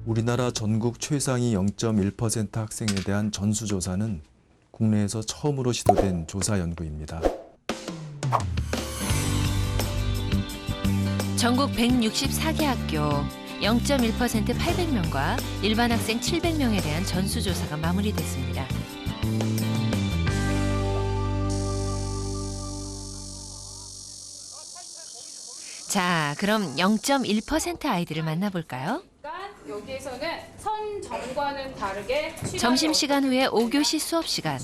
우리나라 전국 최상위 0.1% 학생에 대한 전수조사는 국내에서 처음으로 시도된 조사 연구입니다. 전국 164개 학교 0.1% 800명과 일반 학생 700명에 대한 전수조사가 마무리됐습니다. 자, 그럼 0.1% 아이들을 만나볼까요? 여기에서는 선전과는 다르게 점심시간 후에 5교시 수업 시간.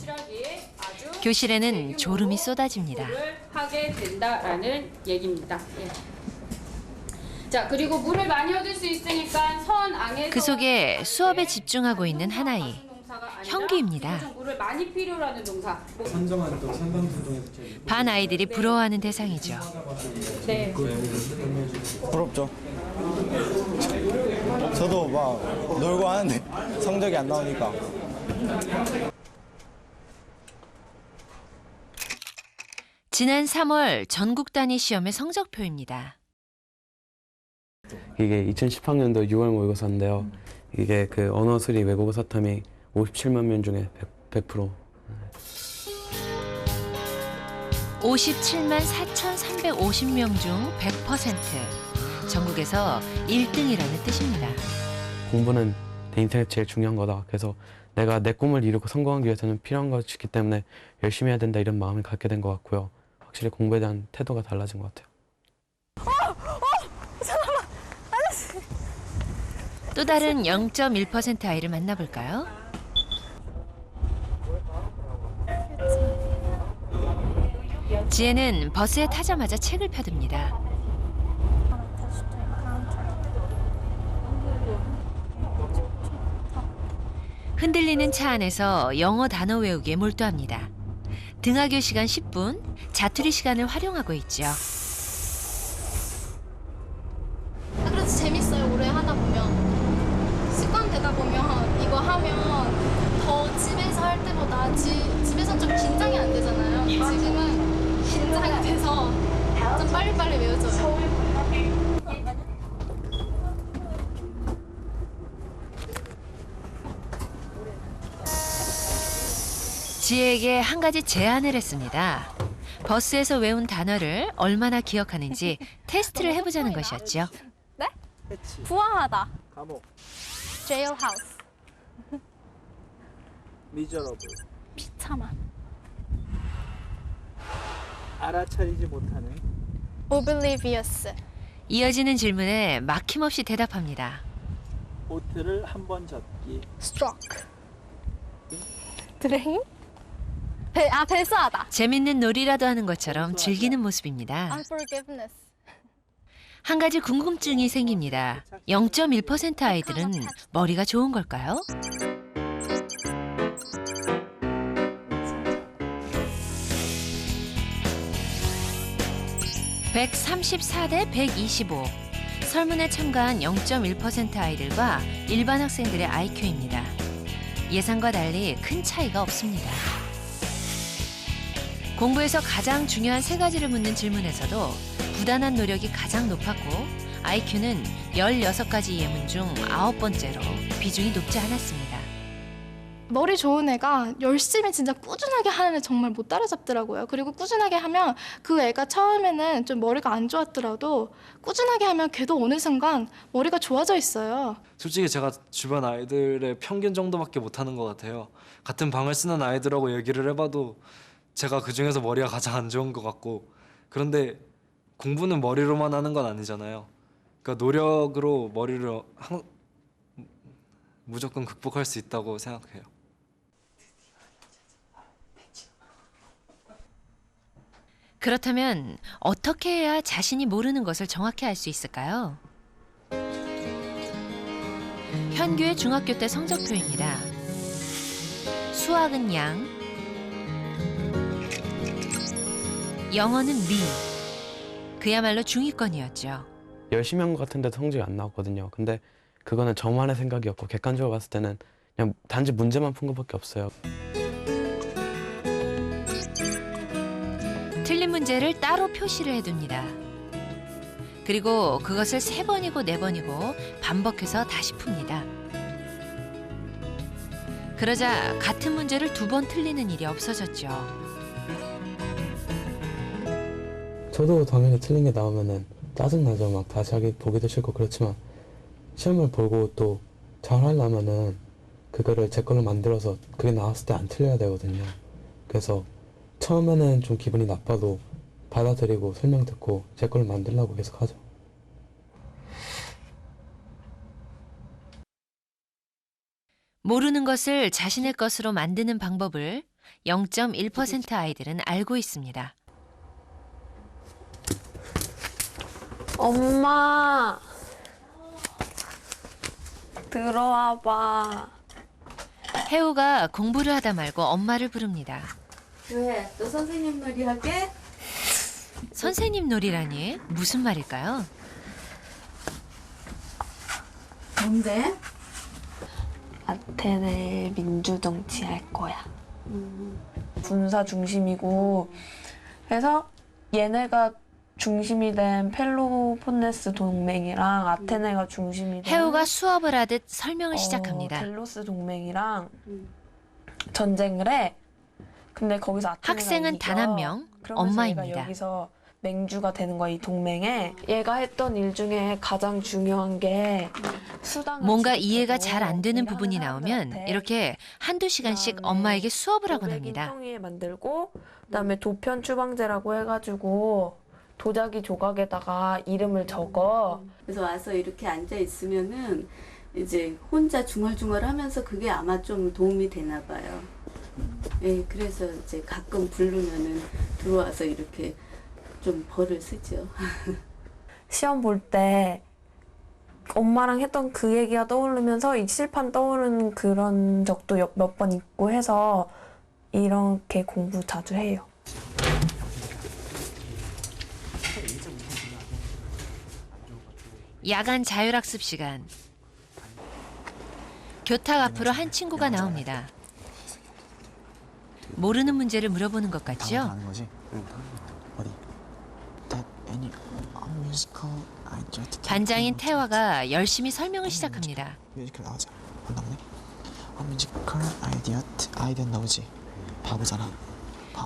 교실에는 졸음이 쏟아집니다. 하게 된다라는 얘기입니다. 예. 자, 그리고 물을 많이 얻을 수 있으니까 선 안에서 그 속에 수업에 집중하고 있는 한 아이. 현규입니다. 물을 많이 필요로 하는 동사. 선정한 또 선방운동에서 반 아이들이 부러워하는 대상이죠. 네. 부럽죠. 저도 막 놀고 하는데 성적이 안 나오니까. 지난 3월 전국 단위 시험의 성적표입니다. 이게 2010학년도 6월 모의고사인데요. 이게 그 언어 수리 외국어 사탐이 57만 명 중에 100%. 57만 4,350명 중 100%. 전국에서 1등이라는 뜻입니다. 공부는 내 인생에서 제일 중요한 거다. 그래서 내가 내 꿈을 이루고 성공하기 위해서는 필요한 것이기 때문에 열심히 해야 된다 이런 마음을 갖게 된 것 같고요. 확실히 공부에 대한 태도가 달라진 것 같아요. 또 다른 0.1% 아이를 만나볼까요? 지혜는 버스에 타자마자 책을 펴듭니다. 흔들리는 차 안에서 영어 단어 외우기에 몰두합니다. 등하교 시간 10분, 자투리 시간을 활용하고 있죠. 그래도 재밌어요. 오래 하다 보면. 습관 되다 보면 이거 하면 더 집에서 할 때보다 집에서 좀 긴장이 안 되잖아요. 지금은 긴장이 돼서 좀 빨리빨리 외워져요. 지혜에게 한 가지 제안을 했습니다. 버스에서 외운 단어를 얼마나 기억하는지 테스트를 해보자는 것이었죠. 네? 부화하다. 감옥, jailhouse. 미저러블, 비참한. 알아차리지 못하는, oblivious. 이어지는 질문에 막힘없이 대답합니다. 보트를 한 번 젓기, struck. 드레인? 배수하다. 재밌는 놀이라도 하는 것처럼 즐기는 모습입니다. unforgiveness. 한 가지 궁금증이 생깁니다. 0.1% 아이들은 머리가 좋은 걸까요? (134대 125) 설문에 참가한 0.1% 아이들과 일반 학생들의 IQ입니다. 예상과 달리 큰 차이가 없습니다. 공부에서 가장 중요한 세 가지를 묻는 질문에서도 부단한 노력이 가장 높았고 IQ는 16가지 예문 중 9번째로 비중이 높지 않았습니다. 머리 좋은 애가 열심히 진짜 꾸준하게 하는 애 정말 못 따라잡더라고요. 그리고 꾸준하게 하면 그 애가 처음에는 좀 머리가 안 좋았더라도 꾸준하게 하면 걔도 어느 순간 머리가 좋아져 있어요. 솔직히 제가 주변 아이들의 평균 정도밖에 못하는 것 같아요. 같은 방을 쓰는 아이들하고 얘기를 해봐도 제가 그중에서 머리가 가장 안 좋은 것 같고, 그런데 공부는 머리로만 하는 건 아니잖아요. 그러니까 노력으로 머리를 무조건 극복할 수 있다고 생각해요. 그렇다면 어떻게 해야 자신이 모르는 것을 정확히 알 수 있을까요? 현규의 중학교 때 성적표입니다. 수학은 양, 영어는 미. 그야말로 중위권이었죠. 열심히 한 것 같은데 성적이 안 나왔거든요. 근데 그거는 저만의 생각이었고 객관적으로 봤을 때는 그냥 단지 문제만 푼 것밖에 없어요. 틀린 문제를 따로 표시를 해둡니다. 그리고 그것을 3번이고 4번이고 반복해서 다시 풉니다. 그러자 같은 문제를 2번 틀리는 일이 없어졌죠. 저도 당연히 틀린 게 나오면은 짜증나죠. 막 다시 하기 보기도 싫고 그렇지만 시험을 보고 또 잘하려면은 그거를 제 걸로 만들어서 그게 나왔을 때 안 틀려야 되거든요. 그래서 처음에는 좀 기분이 나빠도 받아들이고 설명 듣고 제 걸로 만들려고 계속 하죠. 모르는 것을 자신의 것으로 만드는 방법을 0.1% 아이들은 알고 있습니다. 엄마, 들어와 봐. 혜우가 공부를 하다 말고 엄마를 부릅니다. 왜? 또 선생님 놀이 하게? 선생님 놀이라니 무슨 말일까요? 뭔데? 아테네 민주정치 할 거야. 군사 중심이고 해서 얘네가 중심이 된 펠로폰네스 동맹이랑 아테네가 중심이 된 혜우가 수업을 하듯 설명을 시작합니다. 델로스 동맹이랑 전쟁을 해. 근데 거기서 아테네가 학생은 이겨. 단 한 명, 그러면서 엄마입니다. 얘가 여기서 맹주가 되는 거야, 이 동맹에. 얘가 했던 일 중에 가장 중요한 게 수당을 뭔가 지급하고 이해가 잘 안 되는 일하는 부분이 나오면 사람들한테 이렇게 한두 시간씩 그다음에 엄마에게 수업을 하곤 500인 합니다. 평의에 만들고 그다음에 도편 추방제라고 해가지고 도자기 조각에다가 이름을 적어. 그래서 와서 이렇게 앉아 있으면은 이제 혼자 중얼중얼하면서 그게 아마 좀 도움이 되나 봐요. 예, 그래서 이제 가끔 부르면은 들어와서 이렇게 좀 벌을 쓰죠. 시험 볼 때 엄마랑 했던 그 얘기가 떠오르면서 이 칠판 떠오르는 그런 적도 몇 번 있고 해서 이렇게 공부 자주 해요. 야간 자율학습 시간. 교탁 앞으로 한 친구가 나옵니다. 모르는 문제를 물어보는 것 같죠? 아는 거지? 어디? 반장인 태화가 열심히 설명을 시작합니다. 뮤지컬 나오자. 안 나오네? 뮤지컬 아이디어 나오지. 바보잖아.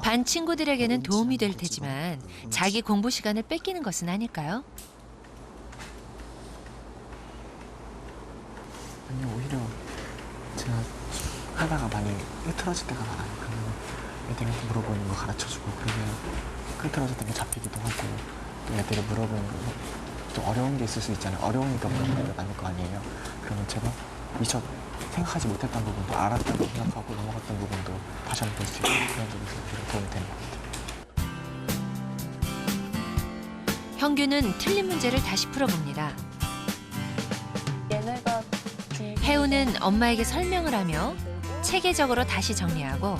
반 친구들에게는 도움이 될 테지만 자기 공부 시간을 뺏기는 것은 아닐까요? 아니 오히려 제가 하다가 많이 흐트러질 때가 많아요. 그러면 애들한테 물어보는 거 가르쳐주고 그러면 흐트러졌던 게 잡히기도 하고 또 애들이 물어보는 거 좀 어려운 게 있을 수 있잖아요. 어려우니까 물어보는 게 나을 거 아니에요. 그러면 제가 미처 생각하지 못했던 부분도 알았다고 생각하고 넘어갔던 부분도 다시 한번 볼 수 있고 그런 쪽에서 도움이 되는 것 같아요. 형규는 틀린 문제를 다시 풀어봅니다. 얘네가 혜우는 엄마에게 설명을 하며 체계적으로 다시 정리하고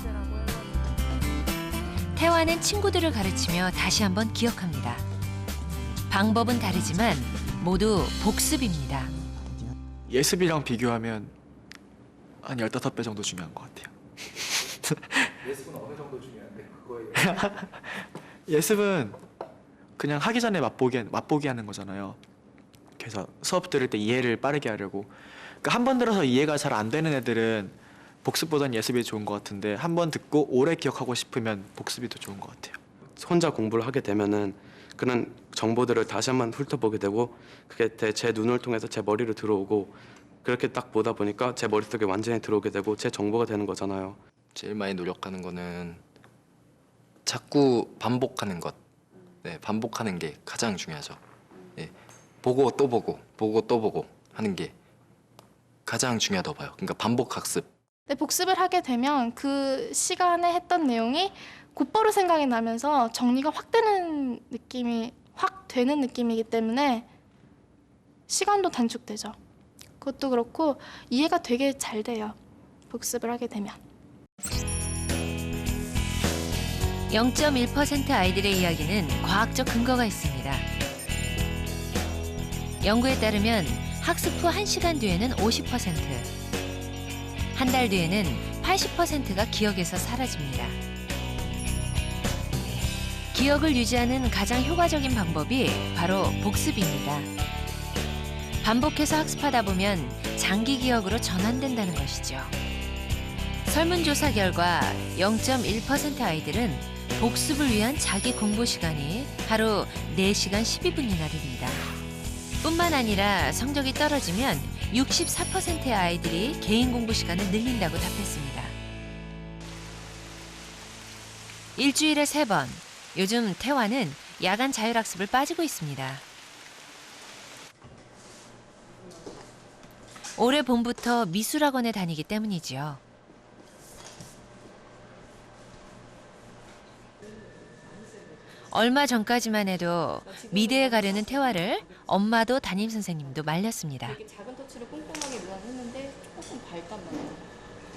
태화는 친구들을 가르치며 다시 한번 기억합니다. 방법은 다르지만 모두 복습입니다. 예습이랑 비교하면 한 15배 정도 중요한 것 같아요. 예습은 어느 정도 중요한데 그거에 예습은 그냥 하기 전에 맛보기 하는 거잖아요. 그래서 수업 들을 때 이해를 빠르게 하려고. 그러니까 한 번 들어서 이해가 잘 안 되는 애들은 복습보다는 예습이 좋은 것 같은데 한 번 듣고 오래 기억하고 싶으면 복습이 더 좋은 것 같아요. 혼자 공부를 하게 되면은 그런 정보들을 다시 한번 훑어보게 되고 그게 제 눈을 통해서 제 머리로 들어오고 그렇게 딱 보다 보니까 제 머릿속에 완전히 들어오게 되고 제 정보가 되는 거잖아요. 제일 많이 노력하는 거는 자꾸 반복하는 것. 네, 반복하는 게 가장 중요하죠. 네, 보고 또 보고, 보고 또 보고 하는 게 가장 중요하다고 봐요. 그러니까 반복 학습. 네, 복습을 하게 되면 그 시간에 했던 내용이 곧바로 생각이 나면서 정리가 확 되는 느낌이기 때문에 시간도 단축되죠. 그것도 그렇고 이해가 되게 잘 돼요. 복습을 하게 되면. 0.1% 아이들의 이야기는 과학적 근거가 있습니다. 연구에 따르면 학습 후 1시간 뒤에는 50%, 한 달 뒤에는 80%가 기억에서 사라집니다. 기억을 유지하는 가장 효과적인 방법이 바로 복습입니다. 반복해서 학습하다 보면 장기 기억으로 전환된다는 것이죠. 설문조사 결과 0.1% 아이들은 복습을 위한 자기 공부 시간이 하루 4시간 12분이나 됩니다. 뿐만 아니라 성적이 떨어지면 64%의 아이들이 개인 공부 시간을 늘린다고 답했습니다. 일주일에 3번, 요즘 태화는 야간 자율학습을 빠지고 있습니다. 올해 봄부터 미술학원에 다니기 때문이지요. 얼마 전까지만 해도 미대에 가려는 태화를 엄마도 담임선생님도 말렸습니다. 이렇게 작은 터치를 꼼꼼하게 누나했는데 조금 밝단 말이에요.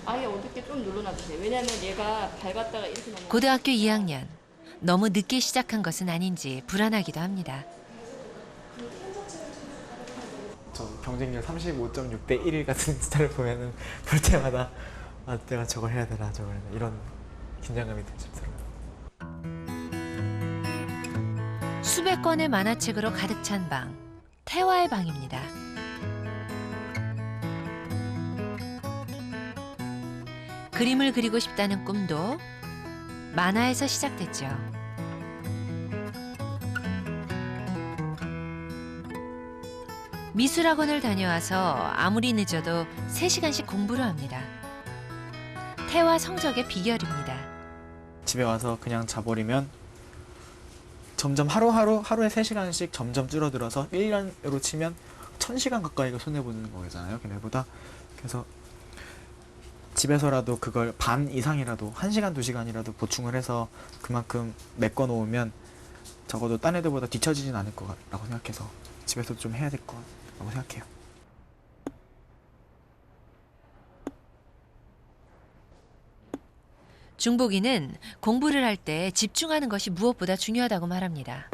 아예 어둡게 좀 눌러놔주세요. 왜냐면 얘가 밝았다가 이렇게 넘어가. 고등학교 2학년. 너무 늦게 시작한 것은 아닌지 불안하기도 합니다. 저 경쟁률 35.6대 1 같은 숫자를 보면은 볼 때마다 아, 내가 저걸 해야 되나 저걸 해야 되나 이런 긴장감이 들더라고요. 수백 권의 만화책으로 가득 찬 방, 태화의 방입니다. 그림을 그리고 싶다는 꿈도 만화에서 시작됐죠. 미술학원을 다녀와서 아무리 늦어도 3시간씩 공부를 합니다. 태화 성적의 비결입니다. 집에 와서 그냥 자버리면 점점 하루에 3시간씩 점점 줄어들어서 1년으로 치면 1000시간 가까이가 손해보는 거잖아요, 걔네보다. 그래서 집에서라도 그걸 반 이상이라도 1시간, 2시간이라도 보충을 해서 그만큼 메꿔 놓으면 적어도 딴 애들보다 뒤처지진 않을 거라고 생각해서 집에서 좀 해야 될 거라고 생각해요. 중복이는 공부를 할 때 집중하는 것이 무엇보다 중요하다고 말합니다.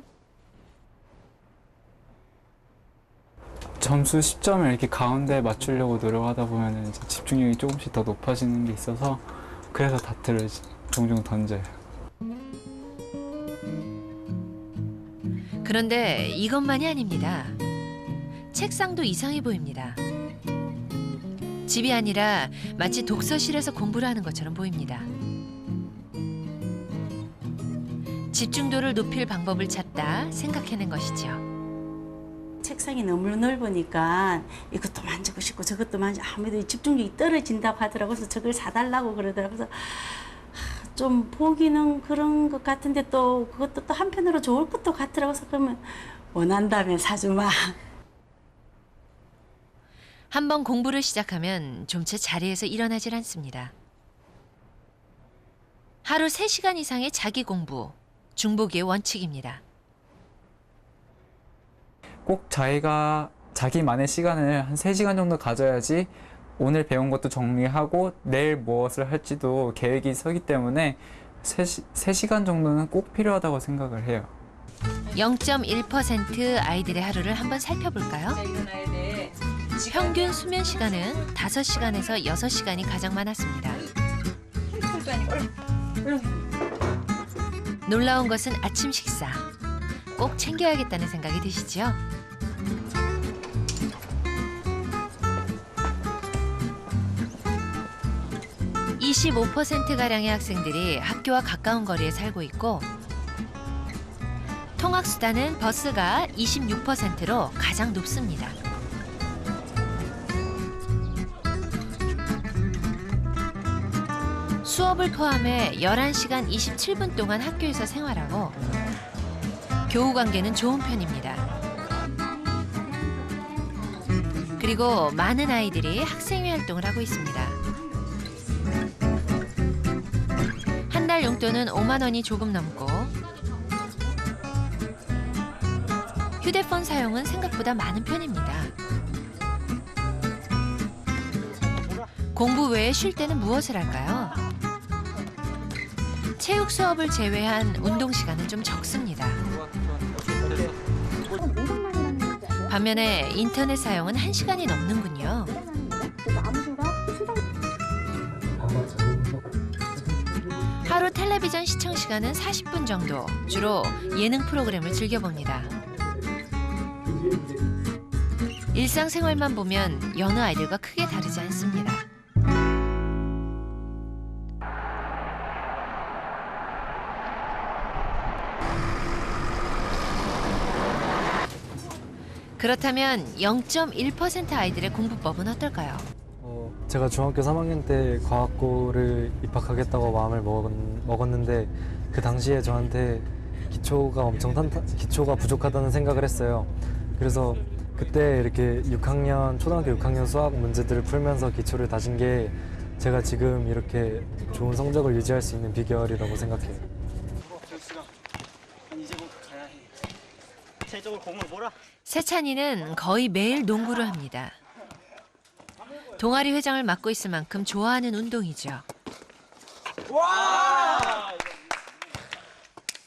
점수 10점을 이렇게 가운데 맞추려고 노력하다 보면 이제 집중력이 조금씩 더 높아지는 게 있어서 그래서 다트를 종종 던져요. 그런데 이것만이 아닙니다. 책상도 이상해 보입니다. 집이 아니라 마치 독서실에서 공부를 하는 것처럼 보입니다. 집중도를 높일 방법을 찾다 생각해낸 것이죠. 책상이 너무 넓으니까 이것도 만지고 싶고 저것도 아무래도 집중력이 떨어진다고 하더라고요. 그래서 저걸 사달라고 그러더라고요. 그래서 좀 보기는 그런 것 같은데 또 그것도 또 한편으로 좋을 것도 같더라고요. 그래서 그러면 원한다면 사주마. 한번 공부를 시작하면 좀채 자리에서 일어나질 않습니다. 하루 3시간 이상의 자기 공부, 중복이의 원칙입니다. 꼭 자기만의 시간을 한 3시간 정도 가져야지 오늘 배운 것도 정리하고 내일 무엇을 할지도 계획이 서기 때문에 3시간 정도는 꼭 필요하다고 생각을 해요. 0.1% 아이들의 하루를 한번 살펴볼까요? 평균 수면 시간은 5시간에서 6시간이 가장 많았습니다. 놀라운 것은 아침 식사. 꼭 챙겨야겠다는 생각이 드시죠? (25%가량의) 학생들이 학교와 가까운 거리에 살고 있고 통학수단은 버스가 26%로 가장 높습니다. 수업을 포함해 11시간 27분 동안 학교에서 생활하고 교우 관계는 좋은 편입니다. 그리고 많은 아이들이 학생회 활동을 하고 있습니다. 한 달 용돈은 5만 원이 조금 넘고 휴대폰 사용은 생각보다 많은 편입니다. 공부 외에 쉴 때는 무엇을 할까요? 체육 수업을 제외한 운동 시간은 좀 적습니다. 반면에 인터넷 사용은 1시간이 넘는군요. 하루 텔레비전 시청 시간은 40분 정도. 주로 예능 프로그램을 즐겨봅니다. 일상생활만 보면 여느 아이들과 크게 다르지 않습니다. 그렇다면 0.1% 아이들의 공부법은 어떨까요? 제가 중학교 3학년 때 과학고를 입학하겠다고 마음을 먹었는데 그 당시에 저한테 기초가 부족하다는 생각을 했어요. 그래서 그때 이렇게 초등학교 6학년 수학 문제들을 풀면서 기초를 다진 게 제가 지금 이렇게 좋은 성적을 유지할 수 있는 비결이라고 생각해요. 세찬이는 거의 매일 농구를 합니다. 동아리 회장을 맡고 있을 만큼 좋아하는 운동이죠.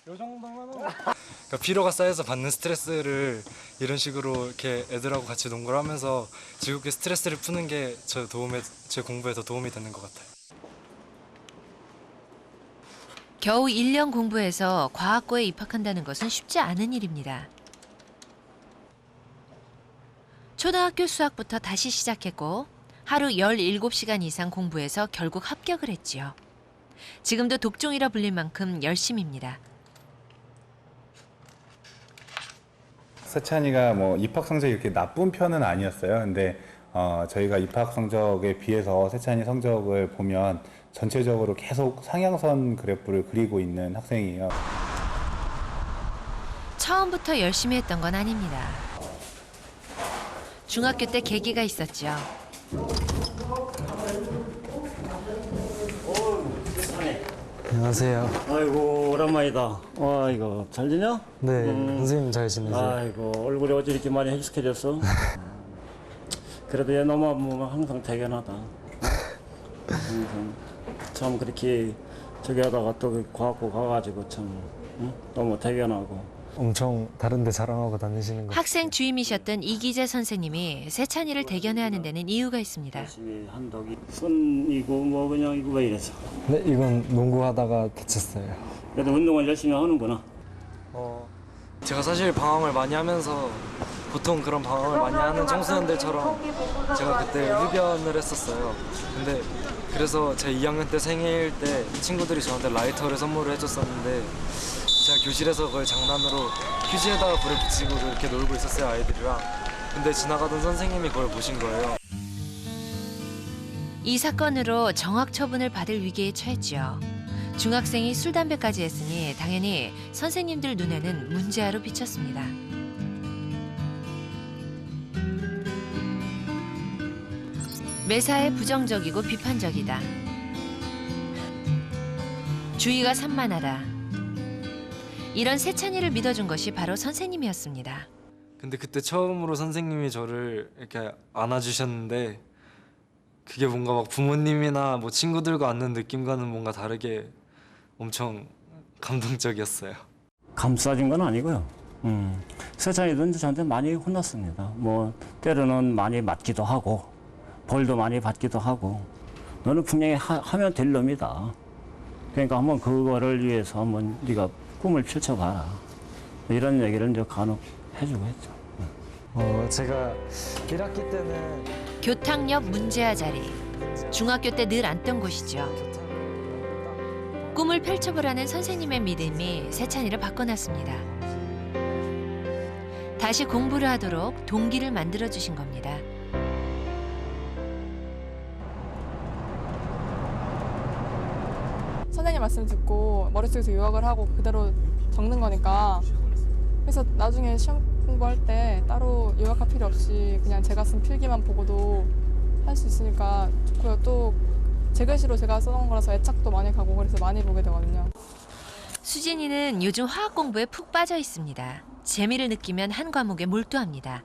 그러니까 피로가 쌓여서 받는 스트레스를 이런 식으로 이렇게 애들하고 같이 농구를 하면서 즐겁게 스트레스를 푸는 게 제 공부에 더 도움이 되는 것 같아요. 겨우 1년 공부해서 과학고에 입학한다는 것은 쉽지 않은 일입니다. 초등학교 수학부터 다시 시작했고 하루 17시간 이상 공부해서 결국 합격을 했지요. 지금도 독종이라 불릴 만큼 열심입니다. 세찬이가 뭐 입학 성적이 이렇게 나쁜 편은 아니었어요. 근데 저희가 입학 성적에 비해서 세찬이 성적을 보면 전체적으로 계속 상향선 그래프를 그리고 있는 학생이에요. 처음부터 열심히 했던 건 아닙니다. 중학교 때 계기가 있었죠. 안녕하세요. 아이고 오랜만이다. 아이고 잘 지내? 네, 선생님 잘 지내세요? 아이고 얼굴이 어찌 이렇게 많이 해숙해졌어? 그래도 얘 너무 보면 항상 대견하다. 항상 참 그렇게 저기 하다가 또 과학고 가가지고 참 너무 대견하고. 엄청 다른 데 자랑하고 다니시는 거. 학생 주임이셨던 이기재 선생님이 세찬이를 대견해 하는 데는 이유가 있습니다. 열심히 한다기 손이고 뭐 그냥 이거 왜 이래서. 네, 이건 농구하다가 다쳤어요. 그래도 운동을 열심히 하는구나. 제가 사실 방황을 많이 하면서 보통 그런 방황을 많이 하는 청소년들처럼 제가 그때 흡연을 했었어요. 근데 그래서 제 2학년 때 생일 때 친구들이 저한테 라이터를 선물을 해줬었는데 제가 교실에서 그걸 장난으로 휴지에다가 불을 붙이고 이렇게 놀고 있었어요, 아이들이랑. 근데 지나가던 선생님이 그걸 보신 거예요. 이 사건으로 정학 처분을 받을 위기에 처했죠. 중학생이 술, 담배까지 했으니 당연히 선생님들 눈에는 문제아로 비쳤습니다. 매사에 부정적이고 비판적이다. 주의가 산만하다. 이런 세찬이를 믿어준 것이 바로 선생님이었습니다. 근데 그때 처음으로 선생님이 저를 이렇게 안아주셨는데 그게 뭔가 막 부모님이나 뭐 친구들과 앉는 느낌과는 뭔가 다르게 엄청 감동적이었어요. 감싸진 건 아니고요. 세찬이도 저한테 많이 혼났습니다. 뭐 때로는 많이 맞기도 하고 벌도 많이 받기도 하고 너는 분명히 하면 될 놈이다. 그러니까 한번 그거를 위해서 한번 네가 꿈을 펼쳐봐라. 이런 얘기를 이제 간혹 해주고 했죠. 제가 1학기 때는 교탁역 문제아 자리. 중학교 때 늘 앉던 곳이죠. 꿈을 펼쳐보라는 선생님의 믿음이 세찬이를 바꿔놨습니다. 다시 공부를 하도록 동기를 만들어주신 겁니다. 선생님 말씀 듣고 머릿속에서 요약을 하고 그대로 적는 거니까 그래서 나중에 시험 공부할 때 따로 요약할 필요 없이 그냥 제가 쓴 필기만 보고도 할 수 있으니까 좋고요. 또 제 글씨로 제가 써놓은 거라서 애착도 많이 가고 그래서 많이 보게 되거든요. 수진이는 요즘 화학 공부에 푹 빠져 있습니다. 재미를 느끼면 한 과목에 몰두합니다.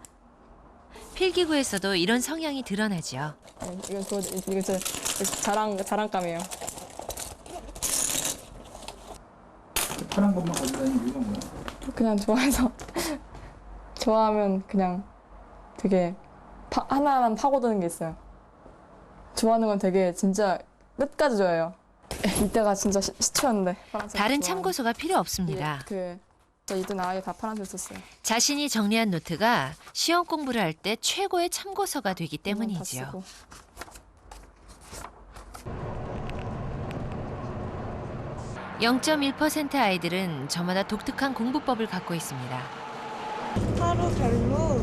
필기구에서도 이런 성향이 드러나죠. 이거 제 자랑감이에요. 파란 것만 가지고 다니는 이유가 뭐야? 그냥 좋아해서 좋아하면 그냥 되게 하나만 파고드는 게 있어요. 좋아하는 건 되게 진짜 끝까지 좋아해요. 이때가 진짜 시초였는데. 다른 참고서가 필요 없습니다. 저 이든 아예 다 파란색 썼어요. 자신이 정리한 노트가 시험 공부를 할 때 최고의 참고서가 되기 때문이지요. 0.1% 아이들은 저마다 독특한 공부법을 갖고 있습니다. 하루별로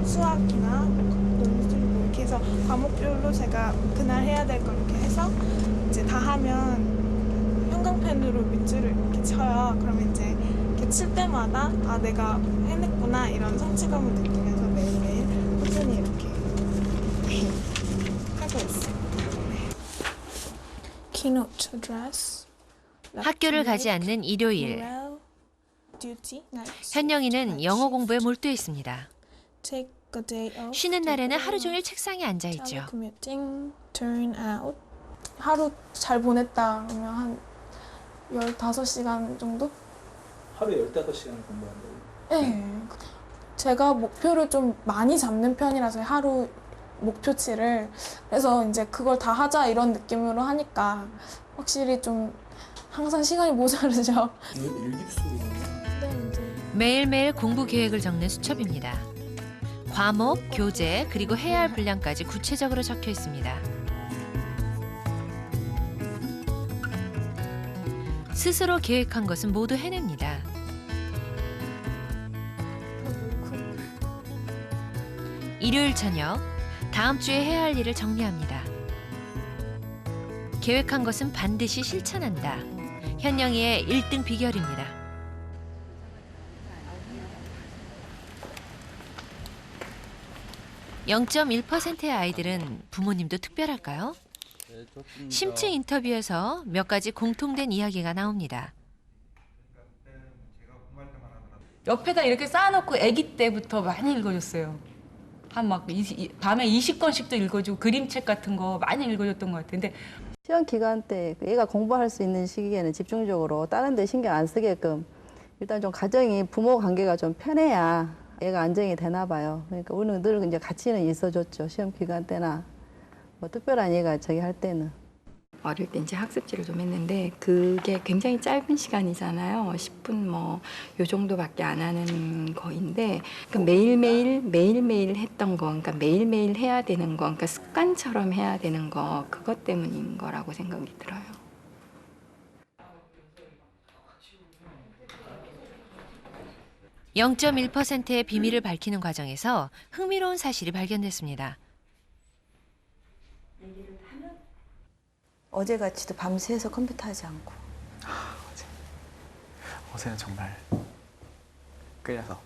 수학이나 논술 뭐 이렇게 해서 과목별로 제가 그날 해야 될 거 이렇게 해서 이제 다 하면 형광펜으로 밑줄을 이렇게 쳐요. 그러면 이제 이렇게 칠 때마다 아 내가 해냈구나 이런 성취감을 느끼면서 매일매일 꾸준히 이렇게 하고 있습니다. 네. Keynote address. 학교를 가지 않는 일요일. 현영이는 영어 공부에 몰두해 있습니다. 쉬는 날에는 하루 종일 책상에 앉아 있죠. 하루 잘 보냈다 그러면 한 15시간 정도? 하루에 15시간 공부한다고요? 네. 제가 목표를 좀 많이 잡는 편이라서 하루 목표치를. 그래서 이제 그걸 다 하자 이런 느낌으로 하니까 확실히 좀 항상 시간이 모자르죠. 매일매일 공부 계획을 적는 수첩입니다. 과목, 교재, 그리고 해야 할 분량까지 구체적으로 적혀 있습니다. 스스로 계획한 것은 모두 해냅니다. 일요일 저녁, 다음 주에 해야 할 일을 정리합니다. 계획한 것은 반드시 실천한다. 현영이의 1등 비결입니다. (0.1%의) 아이들은 부모님도 특별할까요? 심층 인터뷰에서 몇 가지 공통된 이야기가 나옵니다. 옆에다 이렇게 쌓아놓고 아기 때부터 많이 읽어줬어요. 한 막 밤에 20권씩도 읽어주고 그림책 같은 거 많이 읽어줬던 것 같은데 시험 기간 때 얘가 공부할 수 있는 시기에는 집중적으로 다른 데 신경 안 쓰게끔 일단 좀 가정이 부모 관계가 좀 편해야 얘가 안정이 되나 봐요. 그러니까 우리는 늘 이제 같이는 있어줬죠. 시험 기간 때나 뭐 특별한 얘가 저기 할 때는. 어릴 때 이제 학습지를 좀 했는데 그게 굉장히 짧은 시간이잖아요. 10분 뭐 요 정도밖에 안 하는 거인데 그러니까 매일매일 했던 거, 그러니까 매일매일 해야 되는 거, 그러니까 습관처럼 해야 되는 거, 그것 때문인 거라고 생각이 들어요. (0.1%의) 비밀을 밝히는 과정에서 흥미로운 사실이 발견됐습니다. 어제같이도 밤새서 컴퓨터 하지 않고. 어제는 정말 끌려서.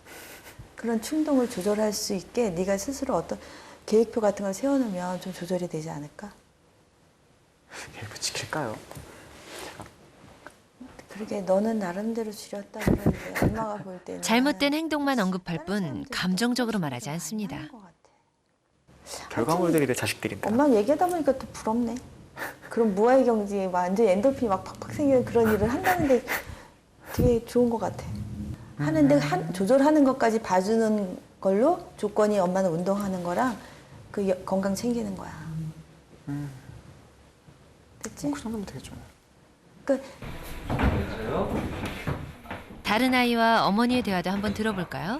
그런 충동을 조절할 수 있게 네가 스스로 어떤 계획표 같은 걸 세워놓으면 좀 조절이 되지 않을까? 계획표 지킬까요? 그러게 너는 나름대로 줄였다 그러는데 엄마가 볼 때는 잘못된 행동만 언급할 뿐 감정적으로 말하지 않습니다. 결과물들이 내 자식들인데. 엄마 얘기하다 보니까 또 부럽네. 그런 무아의 경지에 완전 엔돌핀이 막 팍팍 생기는 그런 일을 한다는데 되게 좋은 것 같아. 하는데 조절하는 것까지 봐주는 걸로 조건이 엄마는 운동하는 거랑 그 건강 챙기는 거야. 됐지? 그 정도면 되겠죠. 다른 아이와 어머니의 대화도 한번 들어볼까요?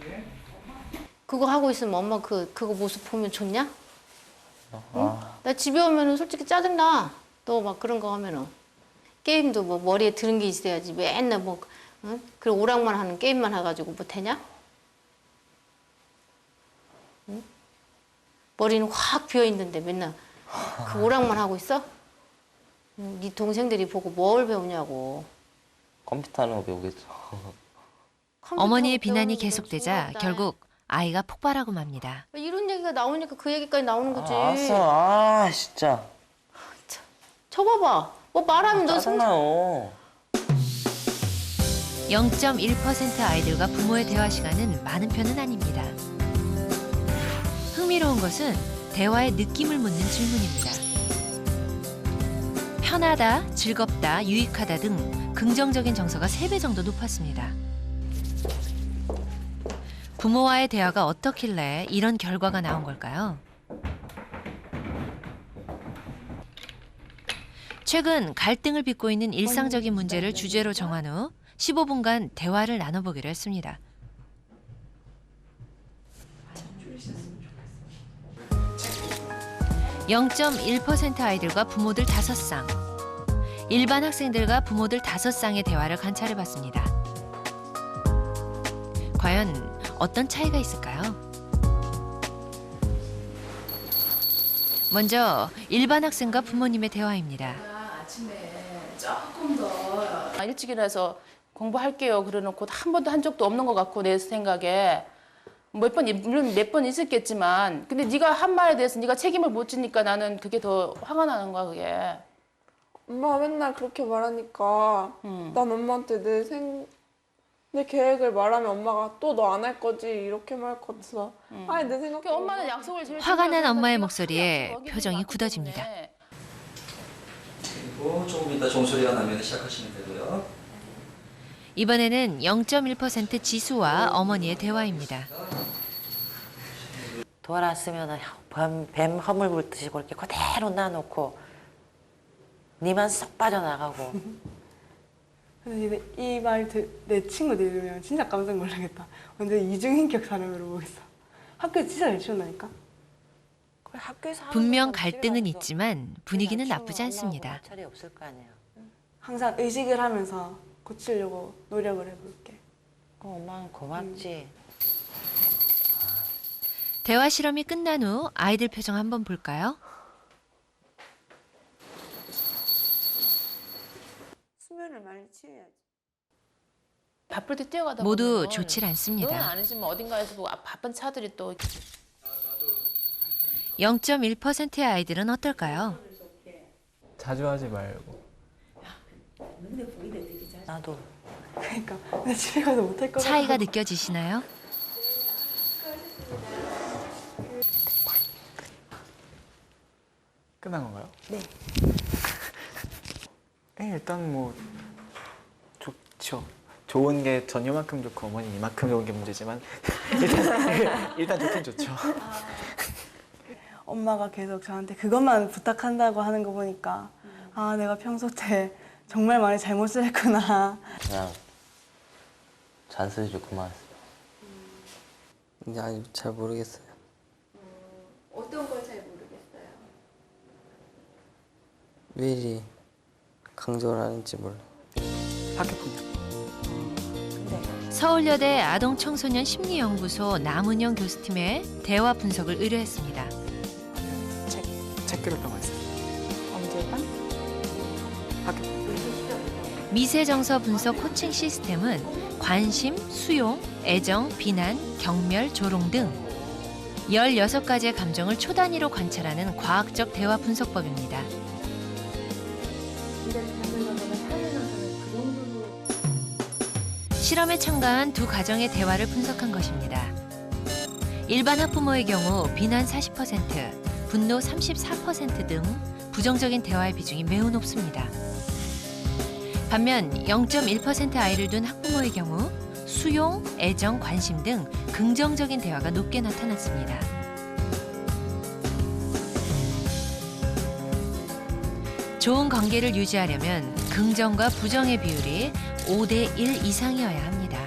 그거 하고 있으면 엄마 그거 모습 보면 좋냐? 응? 나 집에 오면은 솔직히 짜증나. 너 막 그런 거 하면은 게임도 뭐 머리에 드는 게 있어야지 맨날 뭐 응? 그런 오락만 하는 게임만 해가지고 못하냐? 응? 머리는 확 비어 있는데 맨날 그 오락만 하고 있어? 응? 네 동생들이 보고 뭘 배우냐고. 컴퓨터는 배우겠죠. 어머니의 비난이 계속되자 결국 아이가 폭발하고 맙니다. 이런 얘기가 나오니까 그 얘기까지 나오는 거지. 알았어. 진짜. 쳐봐봐. 뭐 말하면 너 짜증나요. 0.1% 아이들과 부모의 대화 시간은 많은 편은 아닙니다. 흥미로운 것은 대화의 느낌을 묻는 질문입니다. 편하다, 즐겁다, 유익하다 등 긍정적인 정서가 3배 정도 높았습니다. 부모와의 대화가 어떻길래 이런 결과가 나온 걸까요? 최근 갈등을 빚고 있는 일상적인 문제를 주제로 정한 후 15분간 대화를 나눠보기로 했습니다. (0.1% 아이들과 부모들 5쌍) 일반 학생들과 부모들 5쌍의 대화를 관찰해봤습니다. 과연 어떤 차이가 있을까요? 먼저 일반 학생과 부모님의 대화입니다. 아침에 조금 더 일찍 일어나서 공부할게요 그러놓고 한 번도 한 적도 없는 것 같고 내 생각에 물론 몇 번 있었겠지만 근데 네가 한 말에 대해서 네가 책임을 못 지니까 나는 그게 더 화가 나는 거야 그게. 엄마가 맨날 그렇게 말하니까 난 엄마한테 내 계획을 말하면 엄마가 또 너 안 할 거지 이렇게 말 것 같아서 아니 내 생각에 엄마는 약속을 제일 화가 난 엄마의 목소리에 표정이 굳어집니다. 그리고 조금 이따 종소리가 나면 시작하시면 되고요. 이번에는 0.1% 지수와 어머니의 대화입니다. 돌아왔으면 뱀 허물 붓듯이 그렇게 그대로 놔놓고 니만 쏙 빠져나가고. 근데 이 말 내 친구 들으면 진짜 깜짝 놀라겠다. 완전 이중인격 사람으로 보겠어. 학교에 진짜 잘 치운다니까. 분명 갈등은 있지만 분위기는 나쁘지 않습니다. 차례 없을 거 아니에요. 항상 의식을 하면서 고치려고 노력을 해볼게. 엄마는 고맙지. 대화 실험이 끝난 후 아이들 표정 한번 볼까요? 수면을 많이 취해야지. 바쁠 때 뛰어가다 모두 보면 좋질 않습니다. 너는 아니지만 어딘가에서 뭐 바쁜 차들이 또 0.1%의 아이들은 어떨까요? 자주 하지 말고. 나도. 그러니까 나 집에 가서 못할 거 차이가 느껴지시나요? 끝난 건가요? 네. 일단 뭐 좋죠. 좋은 게 전 이만큼 좋고 어머니 이만큼 좋은 게 문제지만 일단 좋긴 좋죠. 엄마가 계속 저한테 그것만 부탁한다고 하는 거 보니까 아 내가 평소 때 정말 많이 잘못을 했구나. 그냥 잔소리 좀 그만하세요. 이제 아니 잘 모르겠어요. 어떤 걸 잘 모르겠어요. 왜 이리 강조를 하는지 몰라요. 학교폭력. 서울여대 아동청소년 심리연구소 남은영 교수팀의 대화 분석을 의뢰했습니다. 책 교육병원 있어요. 언제가? 미세정서 분석 코칭 시스템은 관심, 수용, 애정, 비난, 경멸, 조롱 등 16가지의 감정을 초단위로 관찰하는 과학적 대화 분석법입니다. 실험에 참가한 두 가정의 대화를 분석한 것입니다. 일반 학부모의 경우 비난 40%, 분노 34% 등 부정적인 대화의 비중이 매우 높습니다. 반면 0.1% 아이를 둔 학부모의 경우 수용, 애정, 관심 등 긍정적인 대화가 높게 나타났습니다. 좋은 관계를 유지하려면 긍정과 부정의 비율이 5대1 이상이어야 합니다.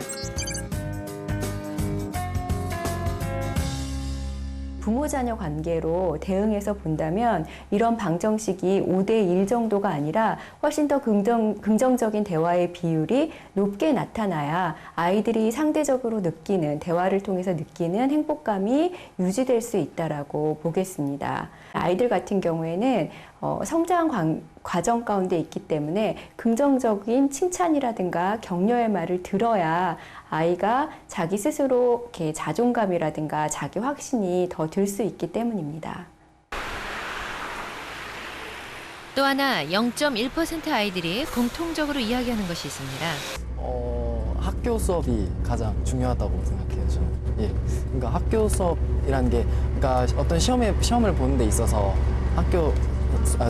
부모-자녀 관계로 대응해서 본다면 이런 방정식이 5대1 정도가 아니라 훨씬 더 긍정적인 대화의 비율이 높게 나타나야 아이들이 상대적으로 느끼는, 대화를 통해서 느끼는 행복감이 유지될 수 있다라고 보겠습니다. 아이들 같은 경우에는 성장 과정 가운데 있기 때문에 긍정적인 칭찬이라든가 격려의 말을 들어야 아이가 자기 스스로 이렇게 자존감이라든가 자기 확신이 더 들 수 있기 때문입니다. 또 하나 0.1% 아이들이 공통적으로 이야기하는 것이 있습니다. 학교 수업이 가장 중요하다고 생각해요. 저는. 예, 그러니까 학교 수업이라는 게 그러니까 어떤 시험을 보는 데 있어서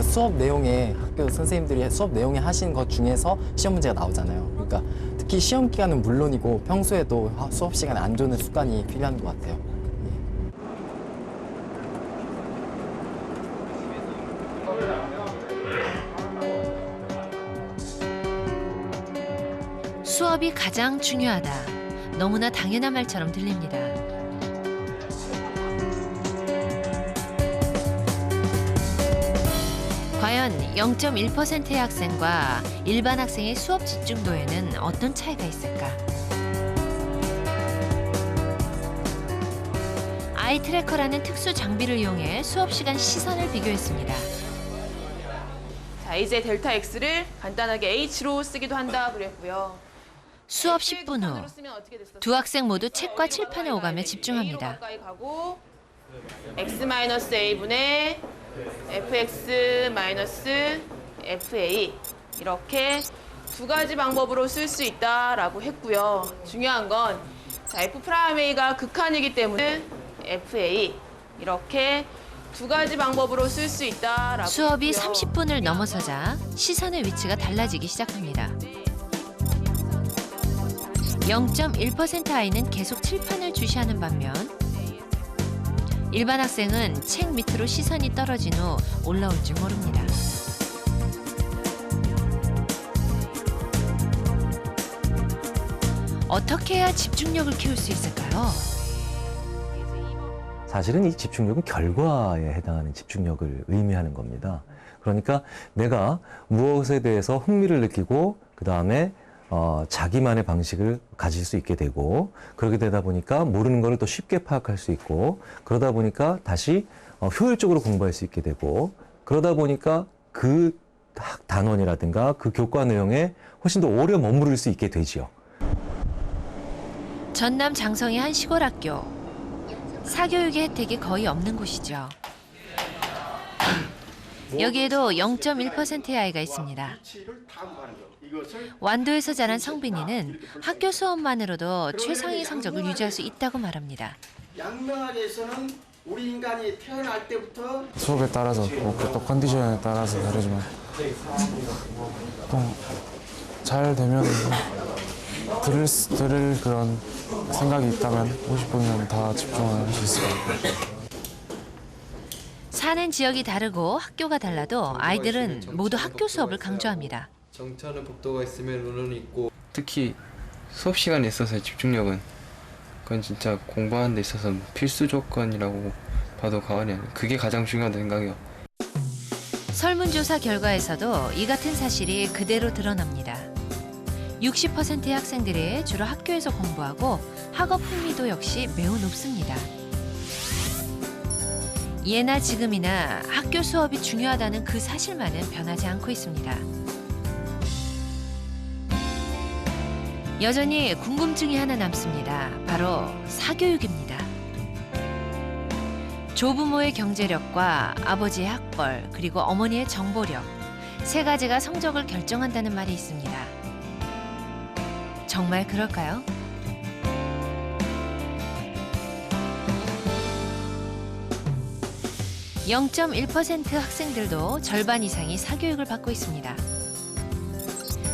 수업 내용에 학교 선생님들이 수업 내용에 하신 것 중에서 시험 문제가 나오잖아요. 그러니까 특히 시험 기간은 물론이고 평소에도 수업 시간에 안 좋은 습관이 필요한 것 같아요. 수업이 가장 중요하다. 너무나 당연한 말처럼 들립니다. 과연 0.1%의 학생과 일반 학생의 수업 집중도에는 어떤 차이가 있을까? 아이 트래커라는 특수 장비를 이용해 수업 시간 시선을 비교했습니다. 자, 이제 델타 X를 간단하게 H로 쓰기도 한다 그랬고요. 수업 10분 후 두 학생 모두 책과 칠판에 오가며 집중합니다. X-A분의 fx-fa 이렇게 두 가지 방법으로 쓸 수 있다라고 했고요. 중요한 건 자, F'A가 극한이기 때문에 fa 이렇게 두 가지 방법으로 쓸 수 있다라고 수업이 했고요. 30분을 넘어서자 시선의 위치가 달라지기 시작합니다. 0.1% 아이는 계속 칠판을 주시하는 반면 일반 학생은 책 밑으로 시선이 떨어진 후 올라올 줄 모릅니다. 어떻게 해야 집중력을 키울 수 있을까요? 사실은 이 집중력은 결과에 해당하는 집중력을 의미하는 겁니다. 그러니까 내가 무엇에 대해서 흥미를 느끼고 그다음에 자기만의 방식을 가질 수 있게 되고 그렇게 되다 보니까 모르는 거를 또 쉽게 파악할 수 있고 그러다 보니까 다시 효율적으로 공부할 수 있게 되고 그러다 보니까 그 단원이라든가 그 교과 내용에 훨씬 더 오래 머무를 수 있게 되지요. 전남 장성의 한 시골 학교. 사교육의 혜택이 거의 없는 곳이죠. 여기에도 0.1%의 아이가 있습니다. 완도에서 자란 성빈이는 학교 수업만으로도 최상위 성적을 유지할 수 있다고 말합니다. 양명학에서는 우리 인간이 태어날 때부터 수업에 따라서 또 컨디션에 따라서 다르지만 보통 잘 되면 들을 그런 생각이 있다면 50분이면 다 집중을 할 수 있습니다. 사는 지역이 다르고 학교가 달라도 아이들은 모두 학교 수업을 강조합니다. 정차는 복도가 있으면 문은 있고 특히 수업 시간에 있어서의 집중력은 그건 진짜 공부하는 데 있어서 필수 조건이라고 봐도 과언이 아니에요. 그게 가장 중요하다고 생각해요. 설문조사 결과에서도 이 같은 사실이 그대로 드러납니다. 60%의 학생들이 주로 학교에서 공부하고 학업 흥미도 역시 매우 높습니다. 예나 지금이나 학교 수업이 중요하다는 그 사실만은 변하지 않고 있습니다. 여전히 궁금증이 하나 남습니다. 바로 사교육입니다. 조부모의 경제력과 아버지의 학벌, 그리고 어머니의 정보력, 세 가지가 성적을 결정한다는 말이 있습니다. 정말 그럴까요? (0.1% 학생들도 절반 이상이 사교육을 받고 있습니다.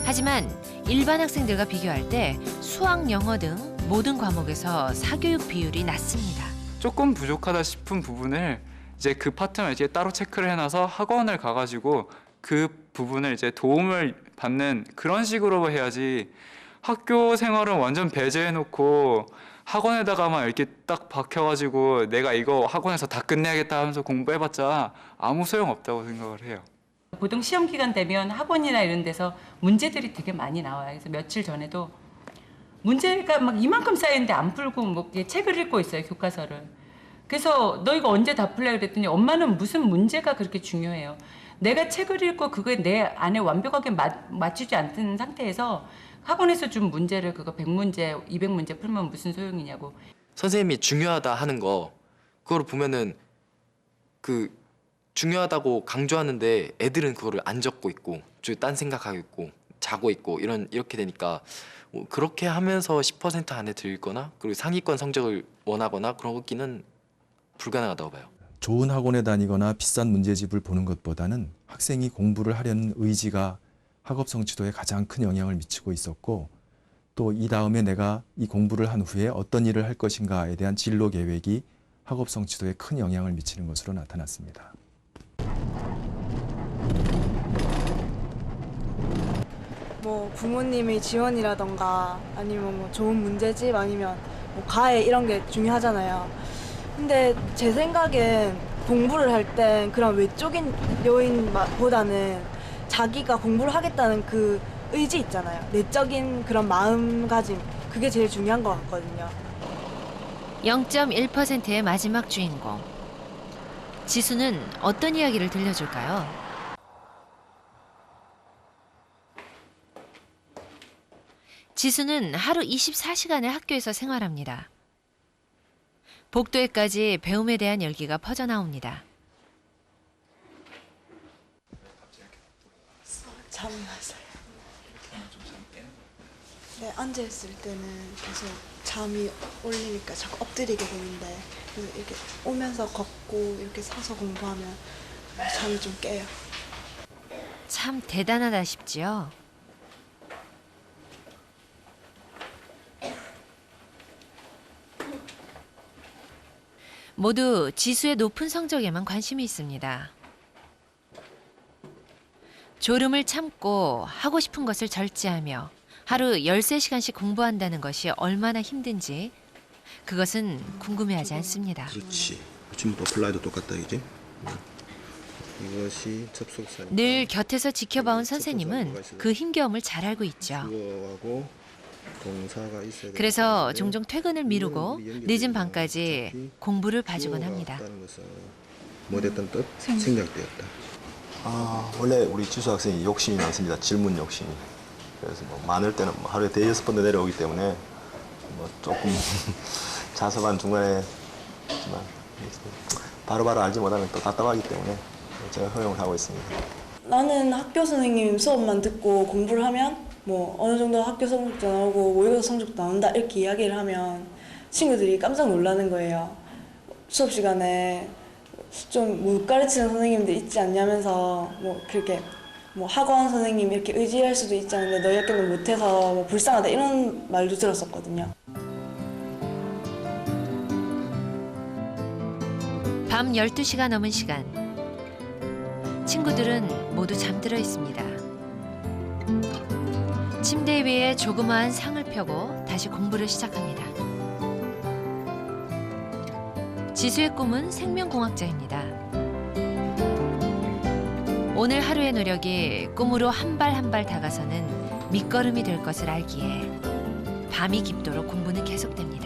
하지만 일반 학생들과 비교할 때 수학, 영어 등 모든 과목에서 사교육 비율이 낮습니다. 조금 부족하다 싶은 부분을 이제 그 파트만 이제 따로 체크를 해놔서 학원을 가가지고 그 부분을 이제 도움을 받는 그런 식으로 해야지 학교 생활은 완전 배제해놓고 학원에다가만 이렇게 딱 박혀가지고 내가 이거 학원에서 다 끝내야겠다 하면서 공부해봤자 아무 소용없다고 생각을 해요. 보통 시험 기간 되면 학원이나 이런 데서 문제들이 되게 많이 나와요. 그래서 며칠 전에도 문제가 막 이만큼 쌓였는데 안 풀고 뭐 책을 읽고 있어요, 교과서를. 그래서 너 이거 언제 다 풀래 그랬더니 엄마는 무슨 문제가 그렇게 중요해요. 내가 책을 읽고 그거에 내 안에 완벽하게 맞추지 않는 상태에서 학원에서 준 문제를 그거 100문제, 200문제 풀면 무슨 소용이냐고. 선생님이 중요하다 하는 거 그걸 보면은 그 중요하다고 강조하는데 애들은 그거를 안 적고 있고 딴 생각하고 있고 자고 있고 이렇게 되니까 그렇게 하면서 10% 안에 들거나 그리고 상위권 성적을 원하거나 그러기는 불가능하다고 봐요. 좋은 학원에 다니거나 비싼 문제집을 보는 것보다는 학생이 공부를 하려는 의지가 학업 성취도에 가장 큰 영향을 미치고 있었고 또 이 다음에 내가 이 공부를 한 후에 어떤 일을 할 것인가에 대한 진로 계획이 학업 성취도에 큰 영향을 미치는 것으로 나타났습니다. 뭐 부모님의 지원이라던가 아니면 뭐 좋은 문제집 아니면 뭐 가해 이런 게 중요하잖아요. 근데 제 생각엔 공부를 할 땐 그런 외적인 요인보다는 자기가 공부를 하겠다는 그 의지 있잖아요. 내적인 그런 마음가짐, 그게 제일 중요한 것 같거든요. 0.1%의 마지막 주인공. 지수는 어떤 이야기를 들려줄까요? 지수는 하루 24시간을 학교에서 생활합니다. 복도에까지 배움에 대한 열기가 퍼져나옵니다. 잠이 왔어요. 네, 앉아있을 때는 계속 잠이 올리니까 자꾸 엎드리게 되는데 그래서 이렇게 오면서 걷고 이렇게 서서 공부하면 잠이 좀 깨요. 참 대단하다 싶지요. 모두 지수의 높은 성적에만 관심이 있습니다. 졸음을 참고 하고 싶은 것을 절제하며 하루 13시간씩 공부한다는 것이 얼마나 힘든지 그것은 궁금해하지 않습니다. 그렇지. 지금부터 어플라이도 똑같다 이제. 이것이 접속사. 늘 곁에서 지켜봐온 선생님은 그 힘겨움을 잘 알고 있죠. 동사가 있어야 그래서 종종 퇴근을 미루고 늦은 밤까지 공부를 봐주곤 합니다. 뭐 됐든 뜻 생략되었다. 원래 우리 지수 학생이 욕심이 많습니다. 질문 욕심이. 그래서 뭐 많을 때는 뭐 하루에 5-6번도 내려오기 때문에 뭐 조금 자습한 중간에 있지만 바로바로 알지 못하면 또 답답하기 때문에 제가 허용을 하고 있습니다. 나는 학교 선생님 수업만 듣고 공부를 하면 뭐 어느 정도 학교 성적도 나오고 모의고사 성적도 나온다 이렇게 이야기를 하면 친구들이 깜짝 놀라는 거예요. 수업 시간에 좀 못 가르치는 선생님들 있지 않냐면서 뭐 그렇게 뭐 학원 선생님 이렇게 의지할 수도 있지 않은데 너희 학교는 못해서 뭐 불쌍하다 이런 말도 들었었거든요. 밤 12시가 넘은 시간. 친구들은 모두 잠들어 있습니다. 침대 위에 조그마한 상을 펴고 다시 공부를 시작합니다. 지수의 꿈은 생명공학자입니다. 오늘 하루의 노력이 꿈으로 한 발 한 발 다가서는 밑거름이 될 것을 알기에 밤이 깊도록 공부는 계속됩니다.